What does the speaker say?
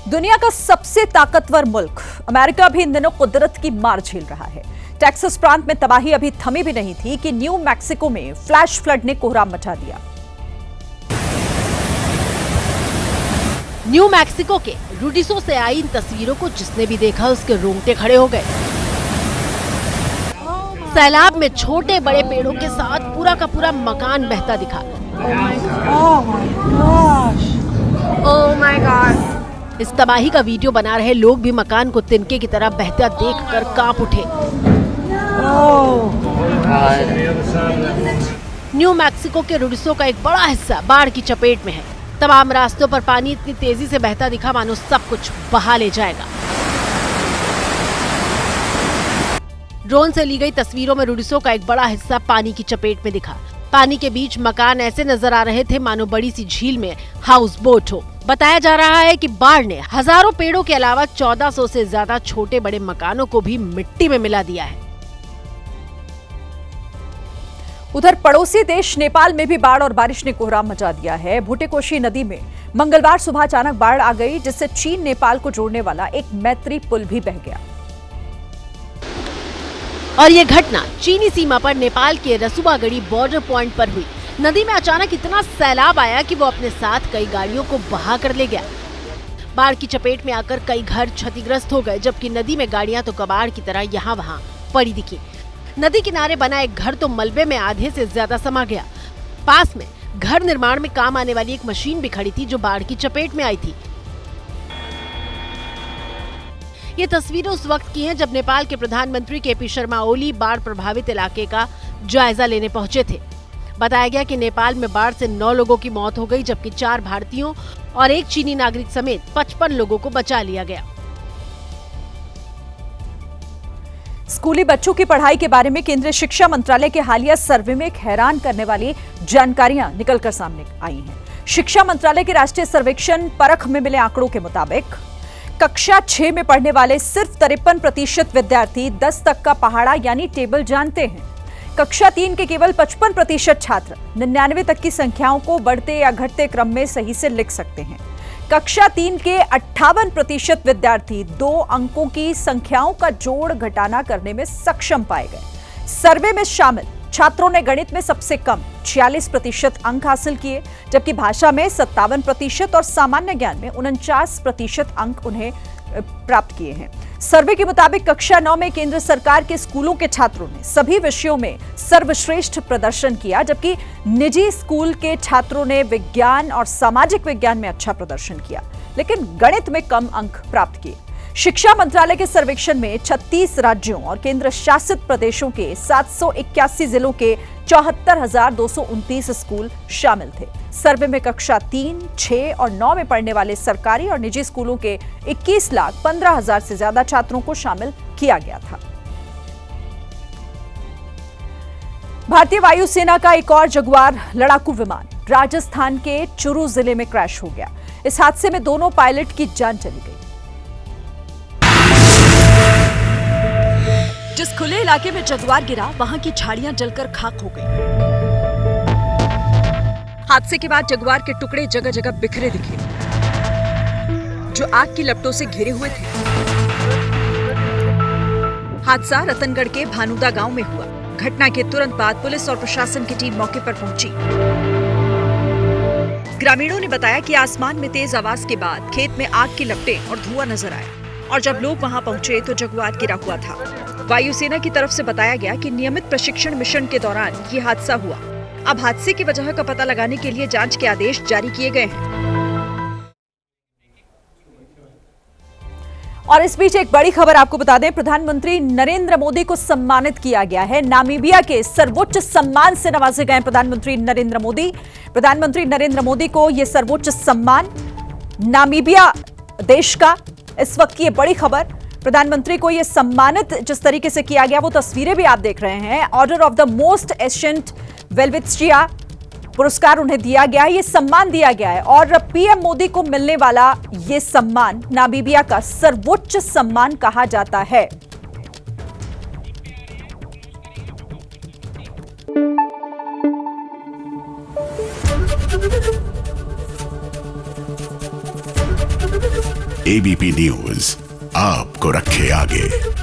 दुनिया का सबसे ताकतवर मुल्क अमेरिका भी इन दिनों कुदरत की मार झेल रहा है। टेक्सास प्रांत में तबाही अभी थमी भी नहीं थी कि न्यू मैक्सिको में फ्लैश फ्लड ने कोहराम मचा दिया। न्यू मैक्सिको के रूडिसो से आई इन तस्वीरों को जिसने भी देखा उसके रोंगटे खड़े हो गए। सैलाब में छोटे बड़े पेड़ों के साथ पूरा का पूरा मकान बहता दिखा। Oh my God! इस तबाही का वीडियो बना रहे लोग भी मकान को तिनके की तरह बहता देखकर कांप उठे। न्यू मैक्सिको के रूडिसो का एक बड़ा हिस्सा बाढ़ की चपेट में है। तमाम रास्तों पर पानी इतनी तेजी से बहता दिखा मानो सब कुछ बहा ले जाएगा। ड्रोन से ली गई तस्वीरों में रूडिसो का एक बड़ा हिस्सा पानी की चपेट में दिखा। पानी के बीच मकान ऐसे नजर आ रहे थे मानो बड़ी सी झील में हाउस बोट हो। बताया जा रहा है कि बाढ़ ने हजारों पेड़ों के अलावा 1400 से ज्यादा छोटे बड़े मकानों को भी मिट्टी में मिला दिया है। उधर पड़ोसी देश नेपाल में भी बाढ़ और बारिश ने कोहराम मचा दिया है। भुटेकोशी नदी में मंगलवार सुबह अचानक बाढ़ आ गई, जिससे चीन नेपाल को जोड़ने वाला एक मैत्री पुल भी बह गया। और ये घटना चीनी सीमा पर नेपाल के रसुवागढ़ी बॉर्डर पॉइंट पर हुई। नदी में अचानक इतना सैलाब आया कि वो अपने साथ कई गाड़ियों को बहा कर ले गया। बाढ़ की चपेट में आकर कई घर क्षतिग्रस्त हो गए, जबकि नदी में गाड़ियां तो कबाड़ की तरह यहाँ वहाँ पड़ी दिखी। नदी किनारे बना एक घर तो मलबे में आधे से ज्यादा समा गया। पास में घर निर्माण में काम आने वाली एक मशीन भी खड़ी थी जो बाढ़ की चपेट में आई थी। ये तस्वीरें उस वक्त की हैं जब नेपाल के प्रधानमंत्री केपी शर्मा ओली बाढ़ प्रभावित इलाके का जायजा लेने पहुंचे थे। बताया गया कि नेपाल में बाढ़ से 9 लोगों की मौत हो गई, जबकि 4 भारतीयों और एक चीनी नागरिक समेत 55 लोगों को बचा लिया गया। स्कूली बच्चों की पढ़ाई के बारे में केंद्रीय शिक्षा मंत्रालय के हालिया सर्वे में एक हैरान करने वाली जानकारियां निकलकर सामने आई हैं। शिक्षा मंत्रालय के राष्ट्रीय सर्वेक्षण परख में मिले आंकड़ों के मुताबिक कक्षा 6 में पढ़ने वाले सिर्फ 53% विद्यार्थी 10 तक का पहाड़ा यानी टेबल जानते हैं। कक्षा 3 के केवल 55% छात्र 99 तक की संख्याओं को बढ़ते या घटते क्रम में सही से लिख सकते हैं। कक्षा 3 के 58% विद्यार्थी 2 अंकों की संख्याओं का जोड़ घटाना करने में सक्षम पाए गए। सर्वे में शामिल छात्रों ने गणित में सबसे कम 46% अंक हासिल किए, जबकि भाषा में 57% और सामान्य ज्ञान में 49% अंक उन्हें प्राप्त किए हैं। सर्वे के मुताबिक कक्षा 9 में केंद्र सरकार के स्कूलों के छात्रों ने सभी विषयों में सर्वश्रेष्ठ प्रदर्शन किया, जबकि निजी स्कूल के छात्रों ने विज्ञान और सामाजिक विज्ञान में अच्छा प्रदर्शन किया, लेकिन गणित में कम अंक प्राप्त किए। शिक्षा मंत्रालय के सर्वेक्षण में 36 राज्यों और केंद्र शासित प्रदेशों के 781 जिलों के 74,229 स्कूल शामिल थे। सर्वे में कक्षा 3, 6 और 9 में पढ़ने वाले सरकारी और निजी स्कूलों के 21,15,000 से ज्यादा छात्रों को शामिल किया गया था। भारतीय वायुसेना का एक और जगुआर लड़ाकू विमान राजस्थान के चुरू जिले में क्रैश हो गया। इस हादसे में दोनों पायलट की जान चली गई। जिस खुले इलाके में जगुआर गिरा, वहां की झाड़ियां जलकर खाक हो गई। हादसे के बाद जगुआर के टुकड़े जगह जगह बिखरे दिखे, जो आग की लपटों से घिरे हुए थे। हादसा रतनगढ़ के भानुदा गांव में हुआ। घटना के तुरंत बाद पुलिस और प्रशासन की टीम मौके पर पहुंची। ग्रामीणों ने बताया कि आसमान में तेज आवाज के बाद खेत में आग की लपटें और धुआं नजर आया, और जब लोग वहां पहुंचे तो जगुआर गिरा हुआ था। वायुसेना की तरफ से बताया गया कि नियमित प्रशिक्षण मिशन के दौरान ये हादसा हुआ। अब हादसे की वजह का पता लगाने के लिए जांच के आदेश जारी किए गए हैं। और इस बीच एक बड़ी खबर आपको बता दें, प्रधानमंत्री नरेंद्र मोदी को सम्मानित किया गया है। नामीबिया के सर्वोच्च सम्मान से नवाजे गए प्रधानमंत्री नरेंद्र मोदी। प्रधानमंत्री नरेंद्र मोदी को यह सर्वोच्च सम्मान नामीबिया देश का इस वक्त की ये बड़ी खबर, प्रधानमंत्री को यह सम्मानित जिस तरीके से किया गया वो तस्वीरें भी आप देख रहे हैं। Order of the most ancient welwitschia पुरस्कार उन्हें दिया गया है, ये सम्मान दिया गया है। और पीएम मोदी को मिलने वाला ये सम्मान नामीबिया का सर्वोच्च सम्मान कहा जाता है। एबीपी न्यूज आपको रखे आगे।